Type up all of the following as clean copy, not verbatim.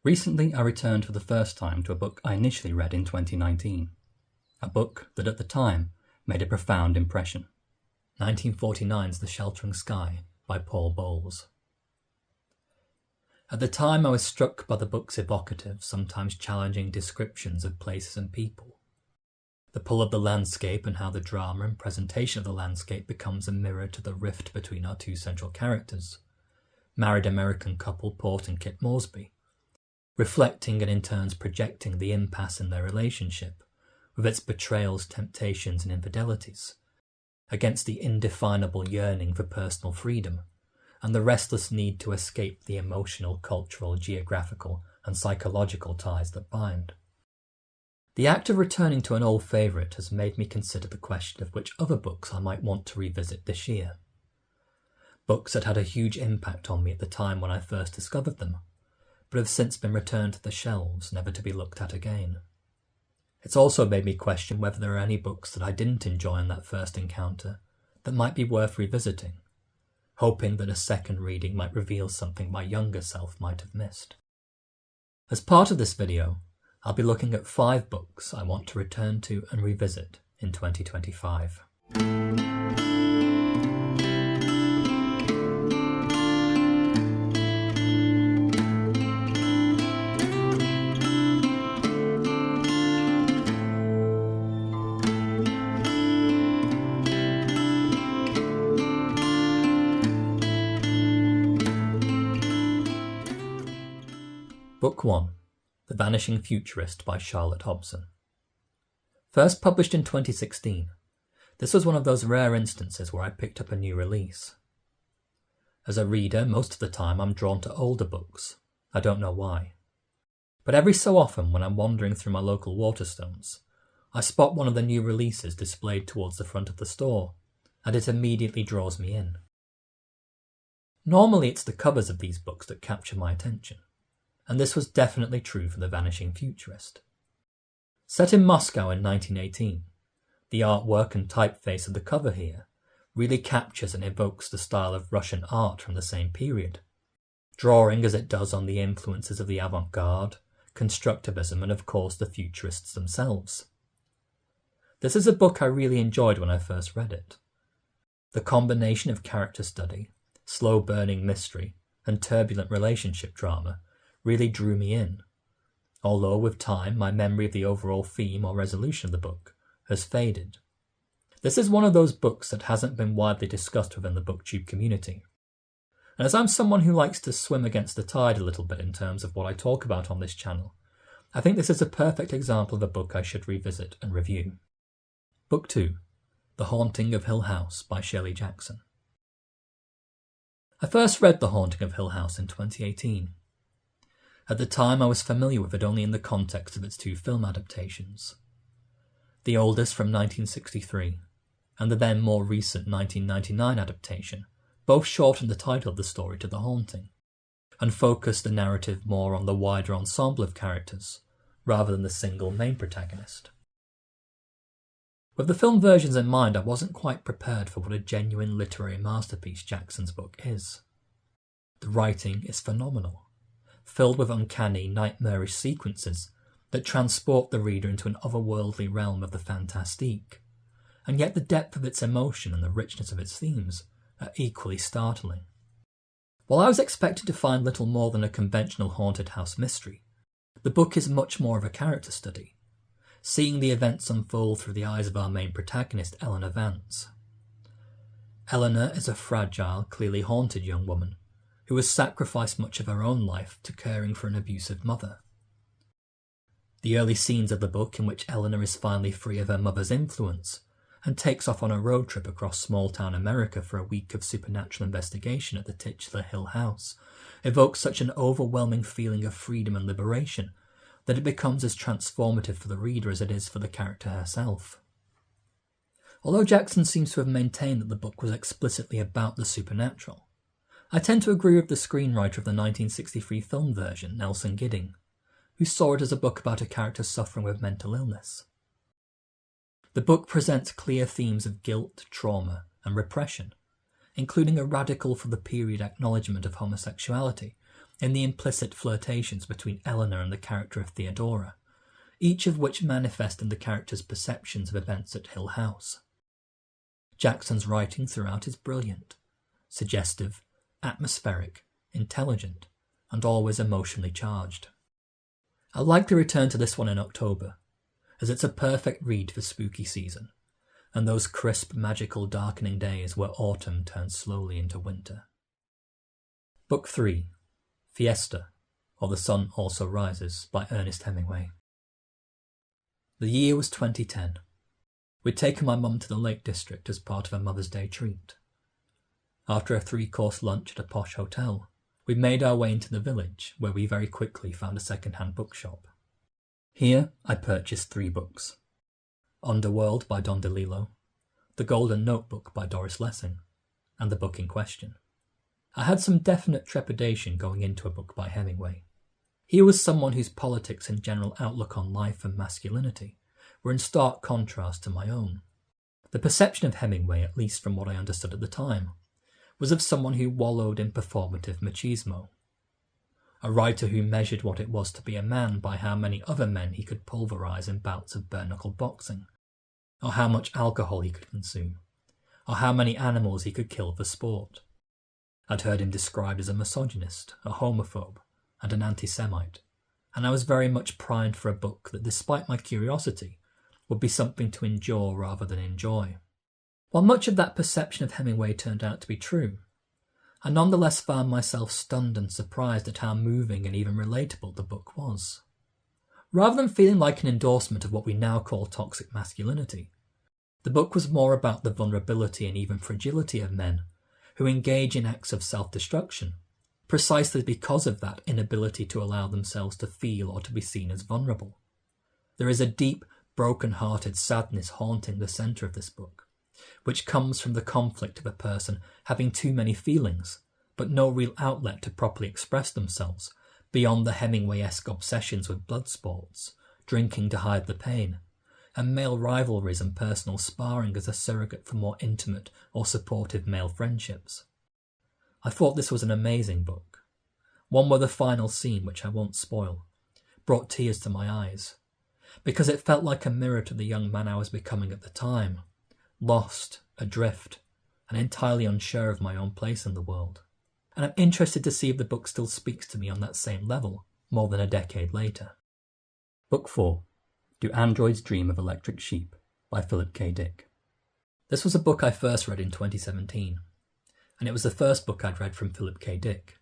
Recently, I returned for the first time to a book I initially read in 2019. A book that at the time made a profound impression. 1949's The Sheltering Sky by Paul Bowles. At the time, I was struck by the book's evocative, sometimes challenging descriptions of places and people. The pull of the landscape and how the drama and presentation of the landscape becomes a mirror to the rift between our two central characters, married American couple Port and Kit Moresby, reflecting and in turns projecting the impasse in their relationship, with its betrayals, temptations and infidelities, against the indefinable yearning for personal freedom, and the restless need to escape the emotional, cultural, geographical and psychological ties that bind. The act of returning to an old favourite has made me consider the question of which other books I might want to revisit this year. Books that had a huge impact on me at the time when I first discovered them, but have since been returned to the shelves, never to be looked at again. It's also made me question whether there are any books that I didn't enjoy in that first encounter that might be worth revisiting, hoping that a second reading might reveal something my younger self might have missed. As part of this video, I'll be looking at 5 books I want to return to and revisit in 2025. Book 1. The Vanishing Futurist by Charlotte Hobson. First published in 2016, this was one of those rare instances where I picked up a new release. As a reader, most of the time I'm drawn to older books. I don't know why. But every so often when I'm wandering through my local Waterstones, I spot one of the new releases displayed towards the front of the store, and it immediately draws me in. Normally it's the covers of these books that capture my attention, and this was definitely true for The Vanishing Futurist. Set in Moscow in 1918, the artwork and typeface of the cover here really captures and evokes the style of Russian art from the same period, drawing as it does on the influences of the avant-garde, constructivism and of course the Futurists themselves. This is a book I really enjoyed when I first read it. The combination of character study, slow-burning mystery and turbulent relationship drama really drew me in, although with time my memory of the overall theme or resolution of the book has faded. This is one of those books that hasn't been widely discussed within the Booktube community, and as I'm someone who likes to swim against the tide a little bit in terms of what I talk about on this channel, I think this is a perfect example of a book I should revisit and review. Book 2. The Haunting of Hill House by Shirley Jackson. I first read The Haunting of Hill House in 2018. At the time, I was familiar with it only in the context of its 2 film adaptations. The oldest from 1963, and the then more recent 1999 adaptation, both shortened the title of the story to The Haunting, and focused the narrative more on the wider ensemble of characters, rather than the single main protagonist. With the film versions in mind, I wasn't quite prepared for what a genuine literary masterpiece Jackson's book is. The writing is phenomenal, filled with uncanny, nightmarish sequences that transport the reader into an otherworldly realm of the fantastique, and yet the depth of its emotion and the richness of its themes are equally startling. While I was expected to find little more than a conventional haunted house mystery, the book is much more of a character study, seeing the events unfold through the eyes of our main protagonist, Eleanor Vance. Eleanor is a fragile, clearly haunted young woman who has sacrificed much of her own life to caring for an abusive mother. The early scenes of the book in which Eleanor is finally free of her mother's influence and takes off on a road trip across small-town America for a week of supernatural investigation at the titular Hill House evoke such an overwhelming feeling of freedom and liberation that it becomes as transformative for the reader as it is for the character herself. Although Jackson seems to have maintained that the book was explicitly about the supernatural, I tend to agree with the screenwriter of the 1963 film version, Nelson Gidding, who saw it as a book about a character suffering with mental illness. The book presents clear themes of guilt, trauma, and repression, including a radical for the period acknowledgement of homosexuality, in the implicit flirtations between Eleanor and the character of Theodora, each of which manifest in the character's perceptions of events at Hill House. Jackson's writing throughout is brilliant, suggestive, atmospheric, intelligent, and always emotionally charged. I'd like to return to this one in October, as it's a perfect read for spooky season, and those crisp, magical, darkening days where autumn turns slowly into winter. Book 3, Fiesta, or The Sun Also Rises, by Ernest Hemingway. The year was 2010. We'd taken my mum to the Lake District as part of a Mother's Day treat. After a 3-course lunch at a posh hotel, we made our way into the village, where we very quickly found a second-hand bookshop. Here I purchased 3 books: Underworld by Don DeLillo, The Golden Notebook by Doris Lessing, and the book in question. I had some definite trepidation going into a book by Hemingway. Here was someone whose politics and general outlook on life and masculinity were in stark contrast to my own. The perception of Hemingway, at least from what I understood at the time, was of someone who wallowed in performative machismo. A writer who measured what it was to be a man by how many other men he could pulverize in bouts of bare-knuckle boxing, or how much alcohol he could consume, or how many animals he could kill for sport. I'd heard him described as a misogynist, a homophobe, and an anti-Semite, and I was very much primed for a book that, despite my curiosity, would be something to endure rather than enjoy. While much of that perception of Hemingway turned out to be true, I nonetheless found myself stunned and surprised at how moving and even relatable the book was. Rather than feeling like an endorsement of what we now call toxic masculinity, the book was more about the vulnerability and even fragility of men who engage in acts of self-destruction, precisely because of that inability to allow themselves to feel or to be seen as vulnerable. There is a deep, broken-hearted sadness haunting the centre of this book, which comes from the conflict of a person having too many feelings, but no real outlet to properly express themselves beyond the Hemingway-esque obsessions with blood sports, drinking to hide the pain, and male rivalries and personal sparring as a surrogate for more intimate or supportive male friendships. I thought this was an amazing book, one where the final scene, which I won't spoil, brought tears to my eyes, because it felt like a mirror to the young man I was becoming at the time, lost, adrift, and entirely unsure of my own place in the world. And I'm interested to see if the book still speaks to me on that same level, more than a decade later. Book 4, Do Androids Dream of Electric Sheep, by Philip K. Dick. This was a book I first read in 2017, and it was the first book I'd read from Philip K. Dick.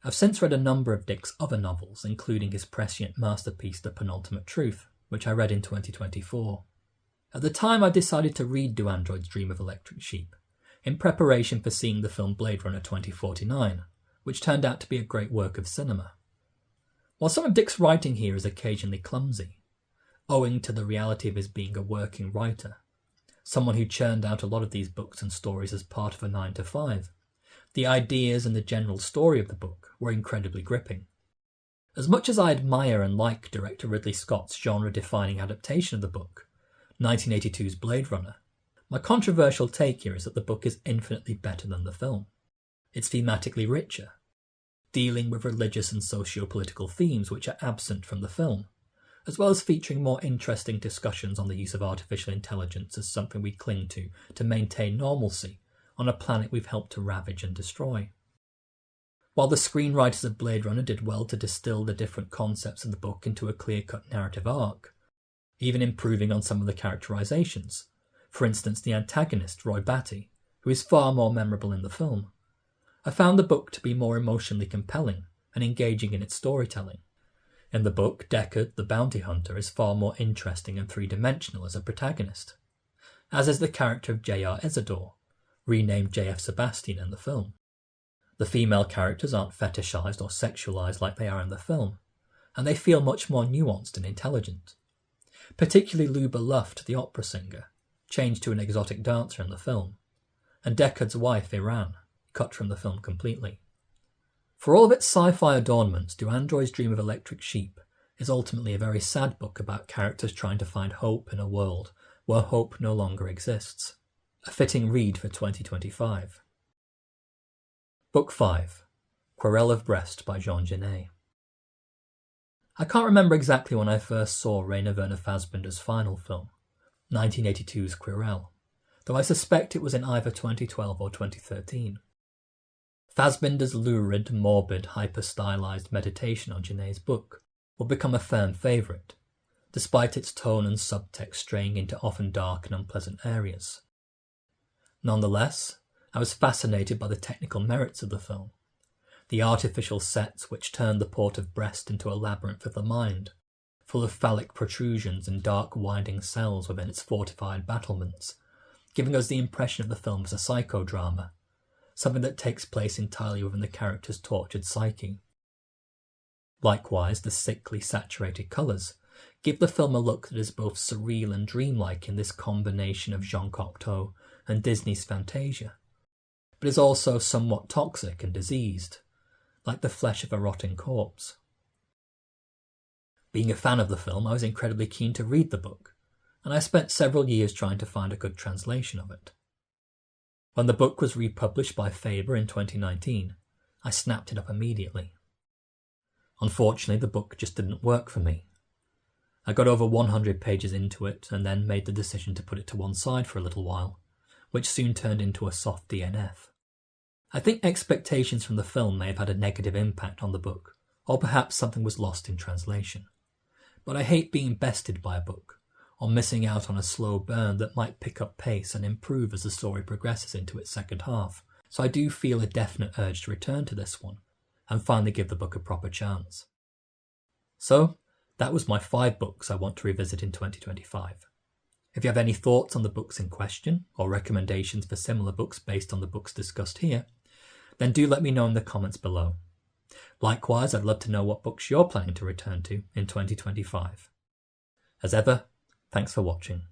I've since read a number of Dick's other novels, including his prescient masterpiece The Penultimate Truth, which I read in 2024. At the time, I decided to read Do Androids Dream of Electric Sheep, in preparation for seeing the film Blade Runner 2049, which turned out to be a great work of cinema. While some of Dick's writing here is occasionally clumsy, owing to the reality of his being a working writer, someone who churned out a lot of these books and stories as part of a 9-to-5, the ideas and the general story of the book were incredibly gripping. As much as I admire and like director Ridley Scott's genre-defining adaptation of the book, 1982's Blade Runner, my controversial take here is that the book is infinitely better than the film. It's thematically richer, dealing with religious and socio-political themes which are absent from the film, as well as featuring more interesting discussions on the use of artificial intelligence as something we cling to maintain normalcy on a planet we've helped to ravage and destroy. While the screenwriters of Blade Runner did well to distill the different concepts of the book into a clear-cut narrative arc, even improving on some of the characterizations, for instance the antagonist, Roy Batty, who is far more memorable in the film, I found the book to be more emotionally compelling and engaging in its storytelling. In the book, Deckard, the bounty hunter, is far more interesting and three-dimensional as a protagonist, as is the character of J.R. Isidore, renamed J.F. Sebastian in the film. The female characters aren't fetishized or sexualized like they are in the film, and they feel much more nuanced and intelligent. Particularly Luba Luft, the opera singer, changed to an exotic dancer in the film, and Deckard's wife, Iran, cut from the film completely. For all of its sci-fi adornments, Do Androids Dream of Electric Sheep is ultimately a very sad book about characters trying to find hope in a world where hope no longer exists. A fitting read for 2025. Book 5, Querelle of Brest by Genet. I can't remember exactly when I first saw Rainer Werner Fassbinder's final film, 1982's Querelle, though I suspect it was in either 2012 or 2013. Fassbinder's lurid, morbid, hyper-stylized meditation on Genet's book will become a firm favourite, despite its tone and subtext straying into often dark and unpleasant areas. Nonetheless, I was fascinated by the technical merits of the film, the artificial sets which turned the port of Brest into a labyrinth of the mind, full of phallic protrusions and dark winding cells within its fortified battlements, giving us the impression of the film as a psychodrama, something that takes place entirely within the character's tortured psyche. Likewise, the sickly, saturated colours give the film a look that is both surreal and dreamlike in this combination of Jean Cocteau and Disney's Fantasia, but is also somewhat toxic and diseased, like the flesh of a rotting corpse. Being a fan of the film, I was incredibly keen to read the book, and I spent several years trying to find a good translation of it. When the book was republished by Faber in 2019, I snapped it up immediately. Unfortunately, the book just didn't work for me. I got over 100 pages into it and then made the decision to put it to one side for a little while, which soon turned into a soft DNF. I think expectations from the film may have had a negative impact on the book, or perhaps something was lost in translation. But I hate being bested by a book, or missing out on a slow burn that might pick up pace and improve as the story progresses into its second half, so I do feel a definite urge to return to this one, and finally give the book a proper chance. So, that was my 5 books I want to revisit in 2025. If you have any thoughts on the books in question, or recommendations for similar books based on the books discussed here, then do let me know in the comments below. Likewise, I'd love to know what books you're planning to return to in 2025. As ever, thanks for watching.